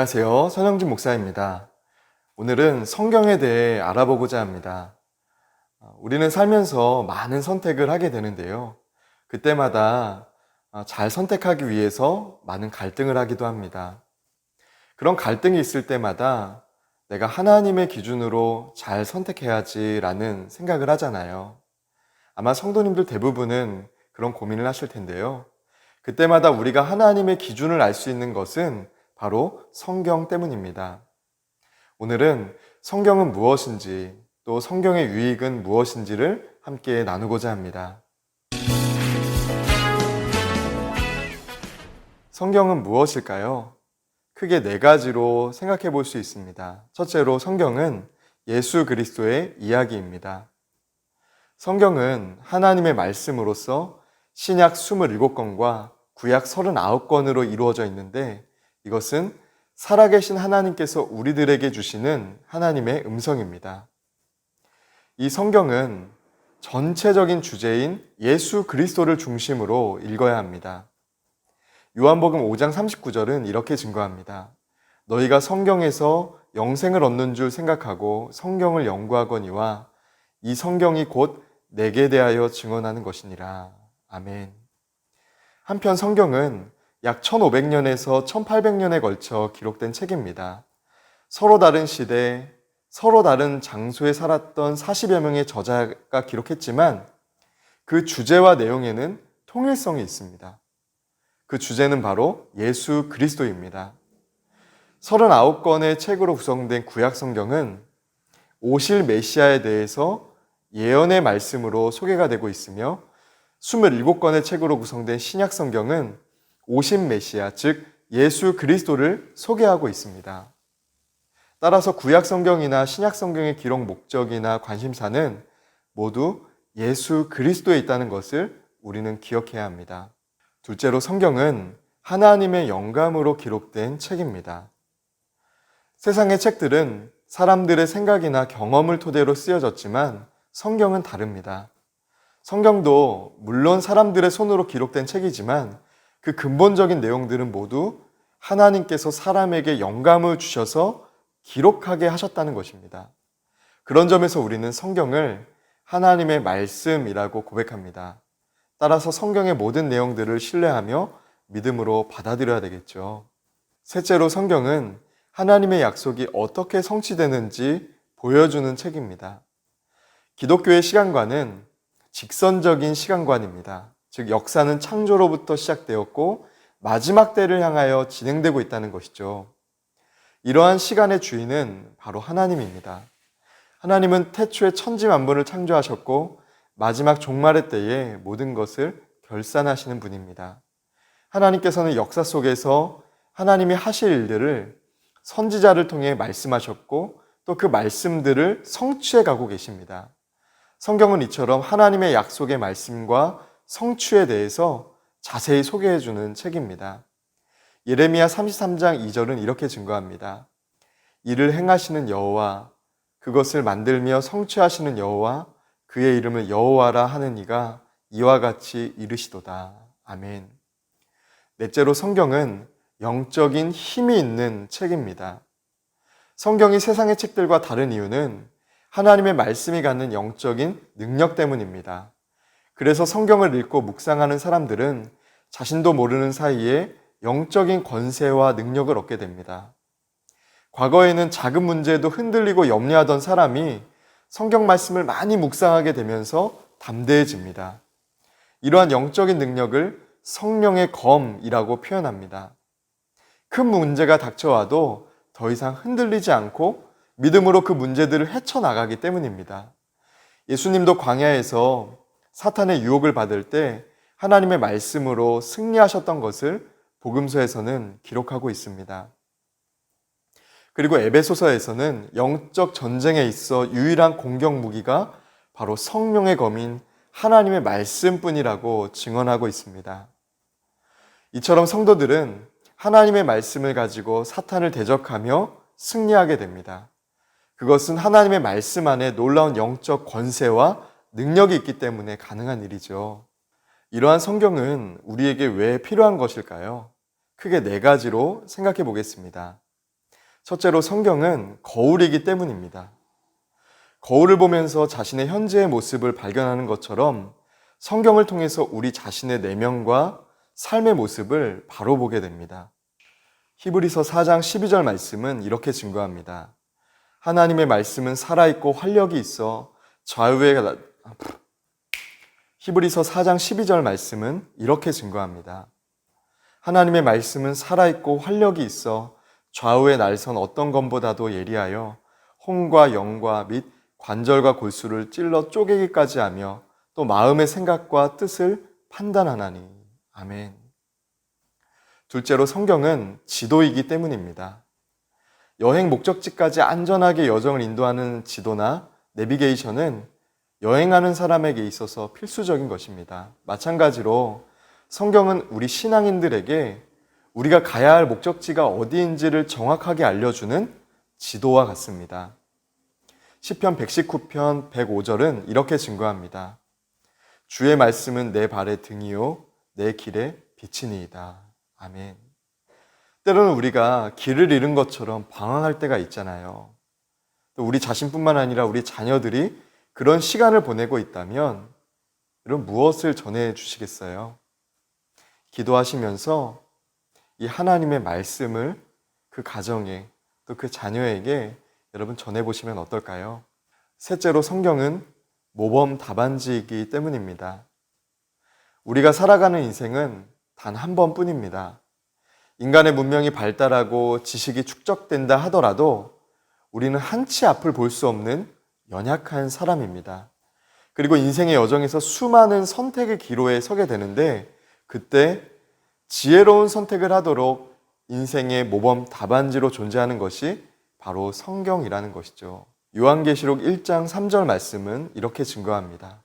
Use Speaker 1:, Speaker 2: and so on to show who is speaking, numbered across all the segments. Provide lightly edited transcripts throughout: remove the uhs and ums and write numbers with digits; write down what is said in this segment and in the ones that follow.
Speaker 1: 안녕하세요. 선영진 목사입니다. 오늘은 성경에 대해 알아보고자 합니다. 우리는 살면서 많은 선택을 하게 되는데요. 그때마다 잘 선택하기 위해서 많은 갈등을 하기도 합니다. 그런 갈등이 있을 때마다 내가 하나님의 기준으로 잘 선택해야지라는 생각을 하잖아요. 아마 성도님들 대부분은 그런 고민을 하실 텐데요. 그때마다 우리가 하나님의 기준을 알 수 있는 것은 바로 성경 때문입니다. 오늘은 성경은 무엇인지, 또 성경의 유익은 무엇인지를 함께 나누고자 합니다. 성경은 무엇일까요? 크게 네 가지로 생각해 볼 수 있습니다. 첫째로 성경은 예수 그리스도의 이야기입니다. 성경은 하나님의 말씀으로서 신약 27권과 구약 39권으로 이루어져 있는데 이것은 살아계신 하나님께서 우리들에게 주시는 하나님의 음성입니다. 이 성경은 전체적인 주제인 예수 그리스도를 중심으로 읽어야 합니다. 요한복음 5장 39절은 이렇게 증거합니다. 너희가 성경에서 영생을 얻는 줄 생각하고 성경을 연구하거니와 이 성경이 곧 내게 대하여 증언하는 것이니라. 아멘. 한편 성경은 약 1500년에서 1800년에 걸쳐 기록된 책입니다. 서로 다른 시대, 서로 다른 장소에 살았던 40여 명의 저자가 기록했지만 그 주제와 내용에는 통일성이 있습니다. 그 주제는 바로 예수 그리스도입니다. 39권의 책으로 구성된 구약 성경은 오실 메시아에 대해서 예언의 말씀으로 소개가 되고 있으며 27권의 책으로 구성된 신약 성경은 오신 메시아, 즉 예수 그리스도를 소개하고 있습니다. 따라서 구약 성경이나 신약 성경의 기록 목적이나 관심사는 모두 예수 그리스도에 있다는 것을 우리는 기억해야 합니다. 둘째로 성경은 하나님의 영감으로 기록된 책입니다. 세상의 책들은 사람들의 생각이나 경험을 토대로 쓰여졌지만 성경은 다릅니다. 성경도 물론 사람들의 손으로 기록된 책이지만 그 근본적인 내용들은 모두 하나님께서 사람에게 영감을 주셔서 기록하게 하셨다는 것입니다. 그런 점에서 우리는 성경을 하나님의 말씀이라고 고백합니다. 따라서 성경의 모든 내용들을 신뢰하며 믿음으로 받아들여야 되겠죠. 셋째로 성경은 하나님의 약속이 어떻게 성취되는지 보여주는 책입니다. 기독교의 시간관은 직선적인 시간관입니다. 즉 역사는 창조로부터 시작되었고 마지막 때를 향하여 진행되고 있다는 것이죠. 이러한 시간의 주인은 바로 하나님입니다. 하나님은 태초에 천지 만물을 창조하셨고 마지막 종말의 때에 모든 것을 결산하시는 분입니다. 하나님께서는 역사 속에서 하나님이 하실 일들을 선지자를 통해 말씀하셨고 또 그 말씀들을 성취해 가고 계십니다. 성경은 이처럼 하나님의 약속의 말씀과 성취에 대해서 자세히 소개해 주는 책입니다. 예레미야 33장 2절은 이렇게 증거합니다. 이를 행하시는 여호와, 그것을 만들며 성취하시는 여호와, 그의 이름을 여호와라 하는 이가 이와 같이 이르시도다. 아멘. 넷째로 성경은 영적인 힘이 있는 책입니다. 성경이 세상의 책들과 다른 이유는 하나님의 말씀이 갖는 영적인 능력 때문입니다. 그래서 성경을 읽고 묵상하는 사람들은 자신도 모르는 사이에 영적인 권세와 능력을 얻게 됩니다. 과거에는 작은 문제에도 흔들리고 염려하던 사람이 성경 말씀을 많이 묵상하게 되면서 담대해집니다. 이러한 영적인 능력을 성령의 검이라고 표현합니다. 큰 문제가 닥쳐와도 더 이상 흔들리지 않고 믿음으로 그 문제들을 헤쳐나가기 때문입니다. 예수님도 광야에서 사탄의 유혹을 받을 때 하나님의 말씀으로 승리하셨던 것을 복음서에서는 기록하고 있습니다. 그리고 에베소서에서는 영적 전쟁에 있어 유일한 공격 무기가 바로 성령의 검인 하나님의 말씀뿐이라고 증언하고 있습니다. 이처럼 성도들은 하나님의 말씀을 가지고 사탄을 대적하며 승리하게 됩니다. 그것은 하나님의 말씀 안에 놀라운 영적 권세와 능력이 있기 때문에 가능한 일이죠. 이러한 성경은 우리에게 왜 필요한 것일까요? 크게 네 가지로 생각해 보겠습니다. 첫째로 성경은 거울이기 때문입니다. 거울을 보면서 자신의 현재의 모습을 발견하는 것처럼 성경을 통해서 우리 자신의 내면과 삶의 모습을 바로 보게 됩니다. 히브리서 4장 12절 말씀은 이렇게 증거합니다. 하나님의 말씀은 살아있고 활력이 있어 히브리서 4장 12절 말씀은 이렇게 증거합니다. 하나님의 말씀은 살아있고 활력이 있어 좌우의 날선 어떤 검보다도 예리하여 혼과 영과 및 관절과 골수를 찔러 쪼개기까지 하며 또 마음의 생각과 뜻을 판단하나니. 아멘. 둘째로 성경은 지도이기 때문입니다. 여행 목적지까지 안전하게 여정을 인도하는 지도나 내비게이션은 여행하는 사람에게 있어서 필수적인 것입니다. 마찬가지로 성경은 우리 신앙인들에게 우리가 가야 할 목적지가 어디인지를 정확하게 알려주는 지도와 같습니다. 시편 119편 105절은 이렇게 증거합니다. 주의 말씀은 내 발의 등이요 내 길에 빛이니이다. 아멘. 때로는 우리가 길을 잃은 것처럼 방황할 때가 있잖아요. 또 우리 자신뿐만 아니라 우리 자녀들이 그런 시간을 보내고 있다면 여러분 무엇을 전해 주시겠어요? 기도하시면서 이 하나님의 말씀을 그 가정에 또 그 자녀에게 여러분 전해보시면 어떨까요? 셋째로 성경은 모범 답안지이기 때문입니다. 우리가 살아가는 인생은 단 한 번뿐입니다. 인간의 문명이 발달하고 지식이 축적된다 하더라도 우리는 한치 앞을 볼 수 없는 연약한 사람입니다. 그리고 인생의 여정에서 수많은 선택의 기로에 서게 되는데 그때 지혜로운 선택을 하도록 인생의 모범 답안지로 존재하는 것이 바로 성경이라는 것이죠. 요한계시록 1장 3절 말씀은 이렇게 증거합니다.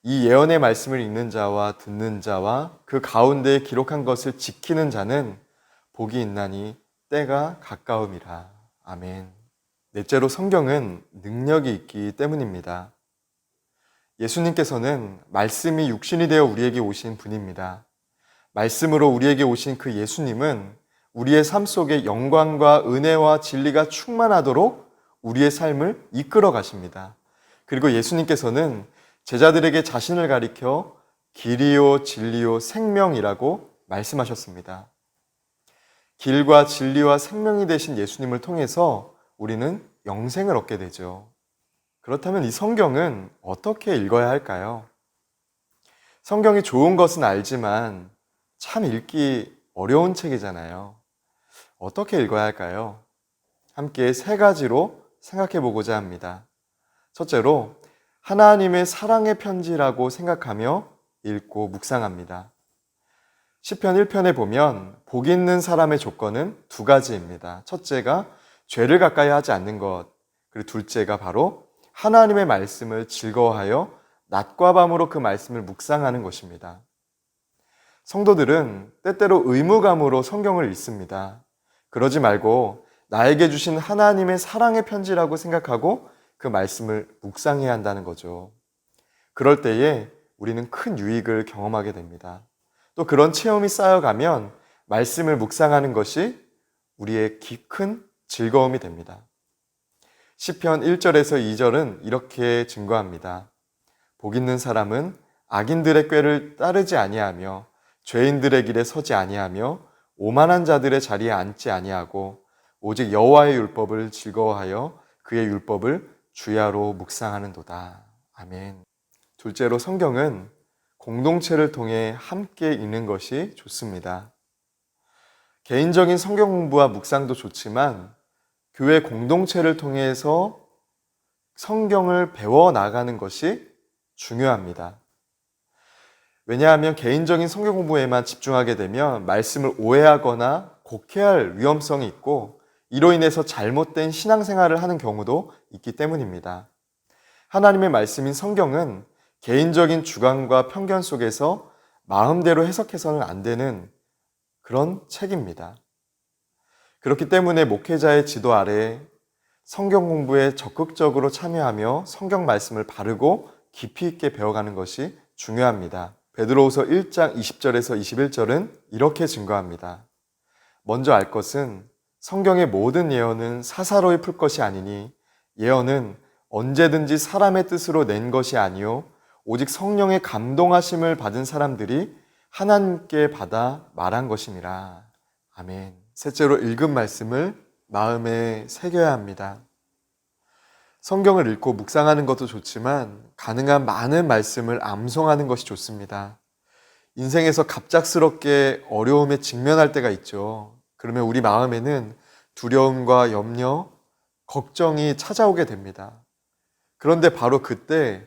Speaker 1: 이 예언의 말씀을 읽는 자와 듣는 자와 그 가운데에 기록한 것을 지키는 자는 복이 있나니 때가 가까움이라. 아멘. 넷째로 성경은 능력이 있기 때문입니다. 예수님께서는 말씀이 육신이 되어 우리에게 오신 분입니다. 말씀으로 우리에게 오신 그 예수님은 우리의 삶 속에 영광과 은혜와 진리가 충만하도록 우리의 삶을 이끌어 가십니다. 그리고 예수님께서는 제자들에게 자신을 가리켜 길이요 진리요 생명이라고 말씀하셨습니다. 길과 진리와 생명이 되신 예수님을 통해서 우리는 영생을 얻게 되죠. 그렇다면 이 성경은 어떻게 읽어야 할까요? 성경이 좋은 것은 알지만 참 읽기 어려운 책이잖아요. 어떻게 읽어야 할까요? 함께 세 가지로 생각해 보고자 합니다. 첫째로 하나님의 사랑의 편지라고 생각하며 읽고 묵상합니다. 시편 1편에 보면 복 있는 사람의 조건은 두 가지입니다. 첫째가 죄를 가까이 하지 않는 것, 그리고 둘째가 바로 하나님의 말씀을 즐거워하여 낮과 밤으로 그 말씀을 묵상하는 것입니다. 성도들은 때때로 의무감으로 성경을 읽습니다. 그러지 말고 나에게 주신 하나님의 사랑의 편지라고 생각하고 그 말씀을 묵상해야 한다는 거죠. 그럴 때에 우리는 큰 유익을 경험하게 됩니다. 또 그런 체험이 쌓여가면 말씀을 묵상하는 것이 우리의 큰 즐거움이 됩니다. 시편 1절에서 2절은 이렇게 증거합니다. 복 있는 사람은 악인들의 꾀를 따르지 아니하며 죄인들의 길에 서지 아니하며 오만한 자들의 자리에 앉지 아니하고 오직 여호와의 율법을 즐거워하여 그의 율법을 주야로 묵상하는도다. 아멘. 둘째로 성경은 공동체를 통해 함께 읽는 것이 좋습니다. 개인적인 성경 공부와 묵상도 좋지만 교회 공동체를 통해서 성경을 배워 나가는 것이 중요합니다. 왜냐하면 개인적인 성경 공부에만 집중하게 되면 말씀을 오해하거나 곡해할 위험성이 있고 이로 인해서 잘못된 신앙생활을 하는 경우도 있기 때문입니다. 하나님의 말씀인 성경은 개인적인 주관과 편견 속에서 마음대로 해석해서는 안 되는 그런 책입니다. 그렇기 때문에 목회자의 지도 아래 성경 공부에 적극적으로 참여하며 성경 말씀을 바르고 깊이 있게 배워가는 것이 중요합니다. 베드로후서 1장 20절에서 21절은 이렇게 증거합니다. 먼저 알 것은 성경의 모든 예언은 사사로이 풀 것이 아니니 예언은 언제든지 사람의 뜻으로 낸 것이 아니요 오직 성령의 감동하심을 받은 사람들이 하나님께 받아 말한 것이니라. 아멘. 셋째로 읽은 말씀을 마음에 새겨야 합니다. 성경을 읽고 묵상하는 것도 좋지만 가능한 많은 말씀을 암송하는 것이 좋습니다. 인생에서 갑작스럽게 어려움에 직면할 때가 있죠. 그러면 우리 마음에는 두려움과 염려, 걱정이 찾아오게 됩니다. 그런데 바로 그때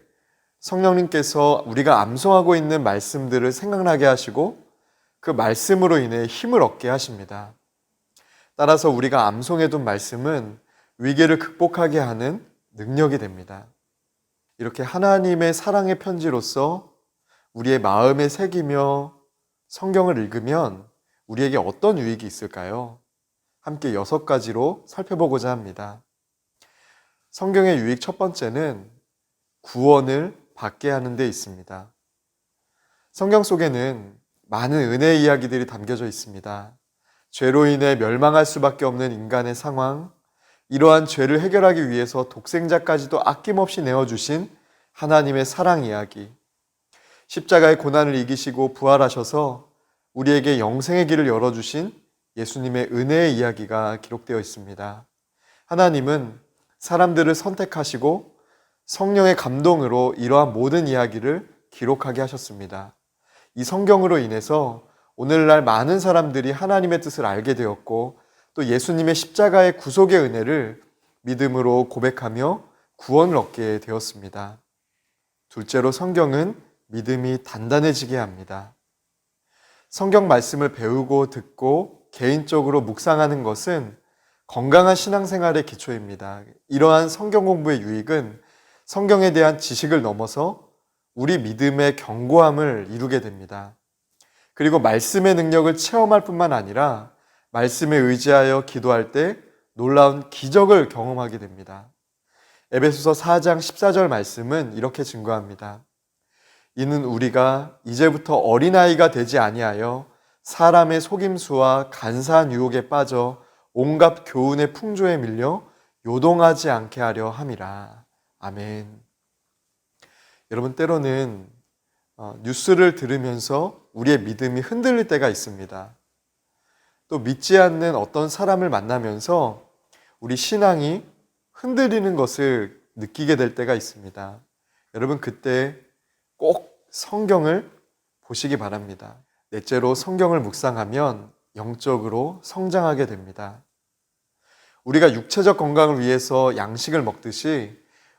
Speaker 1: 성령님께서 우리가 암송하고 있는 말씀들을 생각나게 하시고 그 말씀으로 인해 힘을 얻게 하십니다. 따라서 우리가 암송해둔 말씀은 위기를 극복하게 하는 능력이 됩니다. 이렇게 하나님의 사랑의 편지로서 우리의 마음에 새기며 성경을 읽으면 우리에게 어떤 유익이 있을까요? 함께 6가지로 살펴보고자 합니다. 성경의 유익 첫 번째는 구원을 받게 하는 데 있습니다. 성경 속에는 많은 은혜의 이야기들이 담겨져 있습니다. 죄로 인해 멸망할 수밖에 없는 인간의 상황, 이러한 죄를 해결하기 위해서 독생자까지도 아낌없이 내어주신 하나님의 사랑 이야기, 십자가의 고난을 이기시고 부활하셔서 우리에게 영생의 길을 열어주신 예수님의 은혜의 이야기가 기록되어 있습니다. 하나님은 사람들을 선택하시고 성령의 감동으로 이러한 모든 이야기를 기록하게 하셨습니다. 이 성경으로 인해서 오늘날 많은 사람들이 하나님의 뜻을 알게 되었고 또 예수님의 십자가의 구속의 은혜를 믿음으로 고백하며 구원을 얻게 되었습니다. 둘째로 성경은 믿음이 단단해지게 합니다. 성경 말씀을 배우고 듣고 개인적으로 묵상하는 것은 건강한 신앙생활의 기초입니다. 이러한 성경 공부의 유익은 성경에 대한 지식을 넘어서 우리 믿음의 견고함을 이루게 됩니다. 그리고 말씀의 능력을 체험할 뿐만 아니라 말씀에 의지하여 기도할 때 놀라운 기적을 경험하게 됩니다. 에베소서 4장 14절 말씀은 이렇게 증거합니다. 이는 우리가 이제부터 어린아이가 되지 아니하여 사람의 속임수와 간사한 유혹에 빠져 온갖 교훈의 풍조에 밀려 요동하지 않게 하려 함이라. 아멘. 여러분, 때로는 뉴스를 들으면서 우리의 믿음이 흔들릴 때가 있습니다. 또 믿지 않는 어떤 사람을 만나면서 우리 신앙이 흔들리는 것을 느끼게 될 때가 있습니다. 여러분, 그때 꼭 성경을 보시기 바랍니다. 넷째로 성경을 묵상하면 영적으로 성장하게 됩니다. 우리가 육체적 건강을 위해서 양식을 먹듯이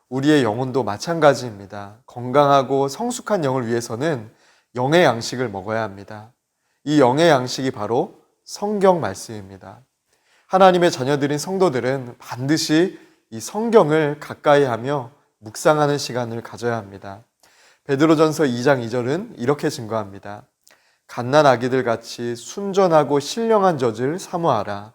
Speaker 1: 우리의 영혼도 마찬가지입니다. 건강하고 성숙한 영을 위해서는 영의 양식을 먹어야 합니다. 이 영의 양식이 바로 성경 말씀입니다. 하나님의 자녀들인 성도들은 반드시 이 성경을 가까이 하며 묵상하는 시간을 가져야 합니다. 베드로전서 2장 2절은 이렇게 증거합니다. 갓난 아기들 같이 순전하고 신령한 젖을 사모하라.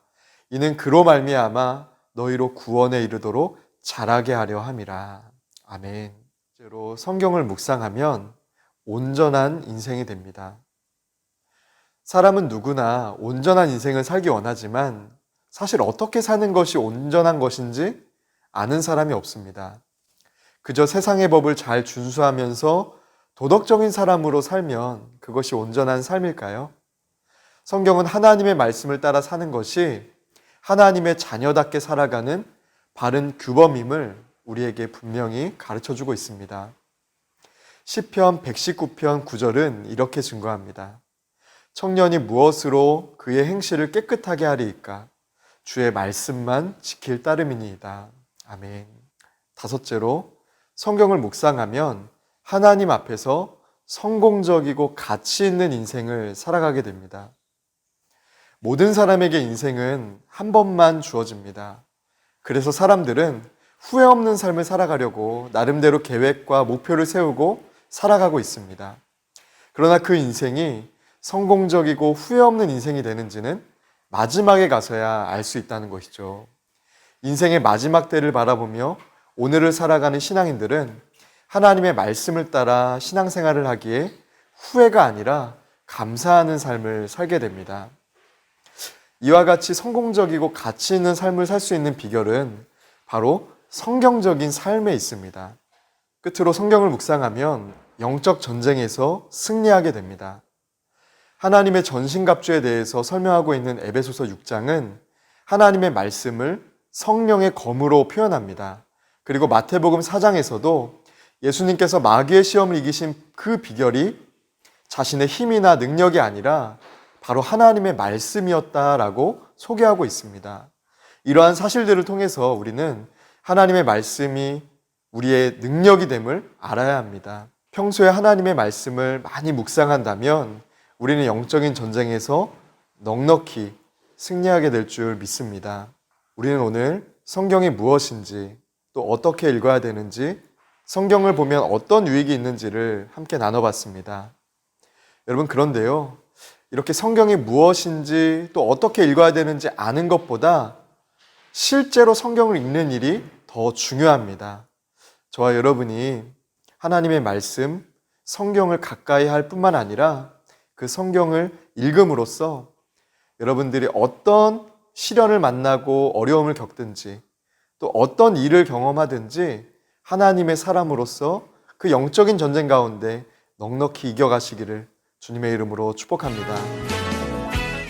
Speaker 1: 이는 그로 말미암아 너희로 구원에 이르도록 자라게 하려 함이라. 아멘. 실제로 성경을 묵상하면 온전한 인생이 됩니다. 사람은 누구나 온전한 인생을 살기 원하지만 사실 어떻게 사는 것이 온전한 것인지 아는 사람이 없습니다. 그저 세상의 법을 잘 준수하면서 도덕적인 사람으로 살면 그것이 온전한 삶일까요? 성경은 하나님의 말씀을 따라 사는 것이 하나님의 자녀답게 살아가는 바른 규범임을 우리에게 분명히 가르쳐주고 있습니다. 시편 119편 9절은 이렇게 증거합니다. 청년이 무엇으로 그의 행실을 깨끗하게 하리이까? 주의 말씀만 지킬 따름이니이다. 아멘. 다섯째로 성경을 묵상하면 하나님 앞에서 성공적이고 가치 있는 인생을 살아가게 됩니다. 모든 사람에게 인생은 한 번만 주어집니다. 그래서 사람들은 후회 없는 삶을 살아가려고 나름대로 계획과 목표를 세우고 살아가고 있습니다. 그러나 그 인생이 성공적이고 후회 없는 인생이 되는지는 마지막에 가서야 알 수 있다는 것이죠. 인생의 마지막 때를 바라보며 오늘을 살아가는 신앙인들은 하나님의 말씀을 따라 신앙생활을 하기에 후회가 아니라 감사하는 삶을 살게 됩니다. 이와 같이 성공적이고 가치 있는 삶을 살 수 있는 비결은 바로 성경적인 삶에 있습니다. 끝으로 성경을 묵상하면 영적 전쟁에서 승리하게 됩니다. 하나님의 전신갑주에 대해서 설명하고 있는 에베소서 6장은 하나님의 말씀을 성령의 검으로 표현합니다. 그리고 마태복음 4장에서도 예수님께서 마귀의 시험을 이기신 그 비결이 자신의 힘이나 능력이 아니라 바로 하나님의 말씀이었다라고 소개하고 있습니다. 이러한 사실들을 통해서 우리는 하나님의 말씀이 우리의 능력이 됨을 알아야 합니다. 평소에 하나님의 말씀을 많이 묵상한다면 우리는 영적인 전쟁에서 넉넉히 승리하게 될 줄 믿습니다. 우리는 오늘 성경이 무엇인지 또 어떻게 읽어야 되는지 성경을 보면 어떤 유익이 있는지를 함께 나눠봤습니다. 여러분, 그런데요, 이렇게 성경이 무엇인지 또 어떻게 읽어야 되는지 아는 것보다 실제로 성경을 읽는 일이 더 중요합니다. 저와 여러분이 하나님의 말씀, 성경을 가까이 할 뿐만 아니라 그 성경을 읽음으로써 여러분들이 어떤 시련을 만나고 어려움을 겪든지 또 어떤 일을 경험하든지 하나님의 사람으로서 그 영적인 전쟁 가운데 넉넉히 이겨가시기를 주님의 이름으로 축복합니다.